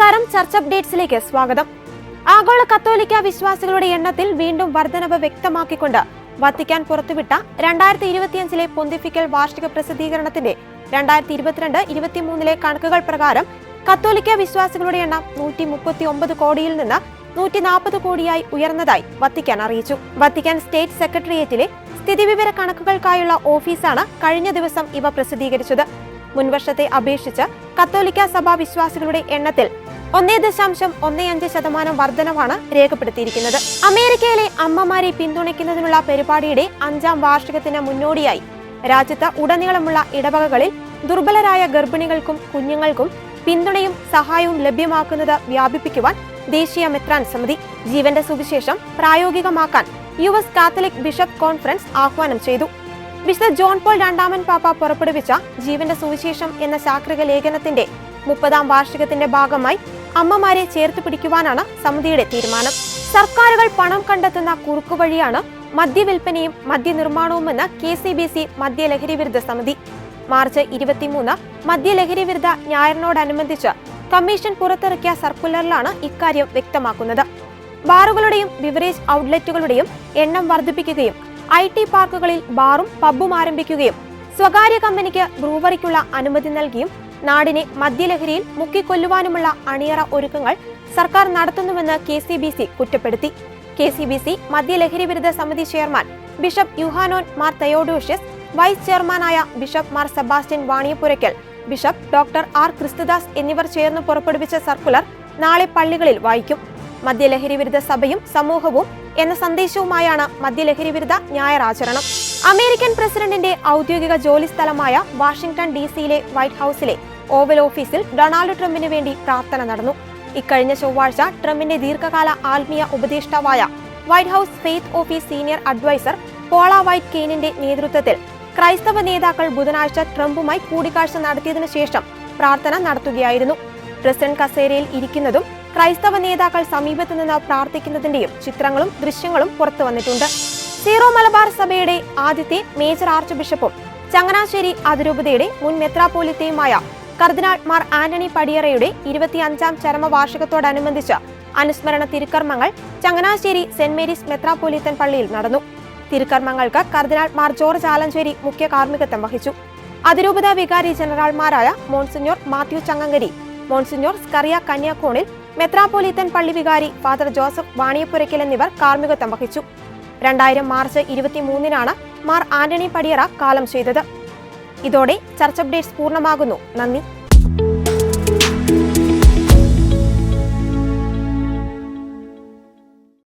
നമസ്കാരം, ചർച്ച് അപ്ഡേറ്റ്സിലേക്ക് സ്വാഗതം. ആഗോള കത്തോലിക്ക വിശ്വാസികളുടെ എണ്ണത്തിൽ വീണ്ടും വർധനവ് വ്യക്തമാക്കിക്കൊണ്ട് വത്തിക്കാൻ പുറത്തുവിട്ട 2025 പൊന്തിഫിക്കൽ വാർഷിക പ്രസിദ്ധീകരണത്തിന്റെ 2022-23 കണക്കുകൾ പ്രകാരം കത്തോലിക്ക വിശ്വാസികളുടെ എണ്ണം 139 കോടിയിൽ നിന്ന് 140 കോടിയായി ഉയർന്നതായി വത്തിക്കാൻ അറിയിച്ചു. വത്തിക്കാൻ സ്റ്റേറ്റ് സെക്രട്ടേറിയറ്റിലെ സ്ഥിതിവിവര കണക്കുകൾക്കായുള്ള ഓഫീസാണ് കഴിഞ്ഞ ദിവസം ഇവ പ്രസിദ്ധീകരിച്ചത്. മുൻവർഷത്തെ അപേക്ഷിച്ച് കത്തോലിക്ക സഭാ വിശ്വാസികളുടെ എണ്ണത്തിൽ 1.15% വർധനവാണ് രേഖപ്പെടുത്തിയിരിക്കുന്നത്. അമേരിക്കയിലെ അമ്മമാരെ പിന്തുണയ്ക്കുന്നതിനുള്ള പരിപാടിയുടെ 5ാം വാർഷികത്തിന് മുന്നോടിയായി രാജ്യത്ത് ഉടനീളമുള്ള ഇടവകകളിൽ ദുർബലരായ ഗർഭിണികൾക്കും കുഞ്ഞുങ്ങൾക്കും പിന്തുണയും സഹായവും ലഭ്യമാക്കുന്നത് വ്യാപിപ്പിക്കുവാൻ ദേശീയ മെത്രാൻ സമിതി ജീവന്റെ സുവിശേഷം പ്രായോഗികമാക്കാൻ US കാത്തലിക് ബിഷപ്പ് കോൺഫറൻസ് ആഹ്വാനം ചെയ്തു. വിശുദ്ധ ജോൺ പോൾ രണ്ടാമൻ പാപ്പ പുറപ്പെടുവിച്ച ജീവന്റെ സുവിശേഷം എന്ന ശാക്രിക ലേഖനത്തിന്റെ 30ാം വാർഷികത്തിന്റെ ഭാഗമായി അമ്മമാരെ ചേർത്ത് പിടിക്കുവാനാണ് സമിതിയുടെ തീരുമാനം. സർക്കാരുകൾ പണം കണ്ടെത്തുന്ന കുറുക്കുവഴിയാണ് മദ്യവിൽപ്പനയും മദ്യനിർമ്മാണവുമെന്ന് KCBC മദ്യലഹരി വിരുദ്ധ സമിതി മാർച്ച് 23 മദ്യലഹരി വിരുദ്ധ ഞായറിനോടനുബന്ധിച്ച് കമ്മീഷൻ പുറത്തിറക്കിയ സർക്കുലറിലാണ് ഇക്കാര്യം വ്യക്തമാക്കുന്നത്. ബാറുകളുടെയും ബിവറേജ് ഔട്ട്ലെറ്റുകളുടെയും എണ്ണം വർദ്ധിപ്പിക്കുകയും IT പാർക്കുകളിൽ ബാറും പബ്ബും ആരംഭിക്കുകയും സ്വകാര്യ കമ്പനിക്ക് ബ്രൂവറിക്കുള്ള അനുമതി നൽകിയും നാടിനെ മദ്യലഹരിയിൽ മുക്കിക്കൊല്ലുവാനുമുള്ള അണിയറ ഒരുക്കങ്ങൾ സർക്കാർ നടത്തുന്നുവെന്ന് KCBC കുറ്റപ്പെടുത്തി. KCBC മദ്യലഹരി വിരുദ്ധ സമിതി chairman bishop Yuhanon Mar Theodosius, vice ചെയർമാനായ bishop Mar Sebastian Vaniyapurakkal, bishop doctor R Christudas എന്നിവർ ചേർന്ന് പുറപ്പെടുവിച്ച സർക്കുലർ നാളെ പള്ളികളിൽ വായിക്കും. മദ്യലഹരി വിരുദ്ധ സഭയും സമൂഹവും എന്ന സന്ദേശവുമായാണ് മദ്യലഹരി വിരുദ്ധ ഞായറാചരണം. അമേരിക്കൻ പ്രസിഡന്റിന്റെ ഔദ്യോഗിക ജോലി സ്ഥലമായ വാഷിംഗ്ടൺ DC-യിലെ വൈറ്റ് ഹൌസിലെ ഓവൽ ഓഫീസിൽ ഡൊണാൾഡ് ട്രംപിന് വേണ്ടി പ്രാർത്ഥന നടന്നു. ഇക്കഴിഞ്ഞ ചൊവ്വാഴ്ച ട്രംപിന്റെ ദീർഘകാല ആത്മീയ ഉപദേഷ്ടാവായ White House faith office senior adviser Paula White കെയ്നിന്റെ നേതൃത്വത്തിൽ ക്രൈസ്തവ നേതാക്കൾ ബുധനാഴ്ച ട്രംപുമായി കൂടിക്കാഴ്ച നടത്തിയതിനു ശേഷം പ്രാർത്ഥന നടത്തുകയായിരുന്നു. പ്രസിഡന്റ് കസേരയിൽ ഇരിക്കുന്നതും ക്രൈസ്തവ നേതാക്കൾ സമീപത്തു നിന്ന് പ്രാർത്ഥിക്കുന്നതിന്റെയും ചിത്രങ്ങളും ദൃശ്യങ്ങളും പുറത്തു വന്നിട്ടുണ്ട്. സീറോ മലബാർ സഭയുടെ ആദ്യത്തെ മേജർ ആർച്ച് ബിഷപ്പും ചങ്ങനാശ്ശേരി അതിരൂപതയുടെ മുൻ മെത്രാപ്പോലിത്തയുമായ കർദിനാൾ മാർ ആന്റണി പടിയറയുടെ 25ാം ചരമവാർഷികത്തോടനുബന്ധിച്ച് അനുസ്മരണ തിരുക്കർമ്മങ്ങൾ ചങ്ങനാശ്ശേരി സെന്റ് മേരീസ് മെത്രാപ്പോലിത്തൻ പള്ളിയിൽ നടന്നു. തിരുക്കർമ്മങ്ങൾക്ക് കർദിനാൾ മാർ ജോർജ് ആലഞ്ചേരി മുഖ്യ കാർമ്മികത്വം വഹിച്ചു. അതിരൂപത വികാരി ജനറൽമാരായ മോൺസിഞ്ഞോർ മാത്യു ചങ്ങങ്കരി, മോൺസിഞ്ഞോർ സ്കറിയ കന്യാക്കോണിൽ, മെത്രാപ്പോലിത്തൻ പള്ളി വികാരി ഫാദർ ജോസഫ് വാണിയപ്പുരയ്ക്കൽ എന്നിവർ കാർമ്മികത്വം വഹിച്ചു. 2000 മാർച്ച് 23 മാർ ആന്റണി പടിയറ കാലം ചെയ്തത്. ഇതോടെ ചർച്ച് അപ്ഡേറ്റ്സ് പൂർണ്ണമാകുന്നു. നന്ദി.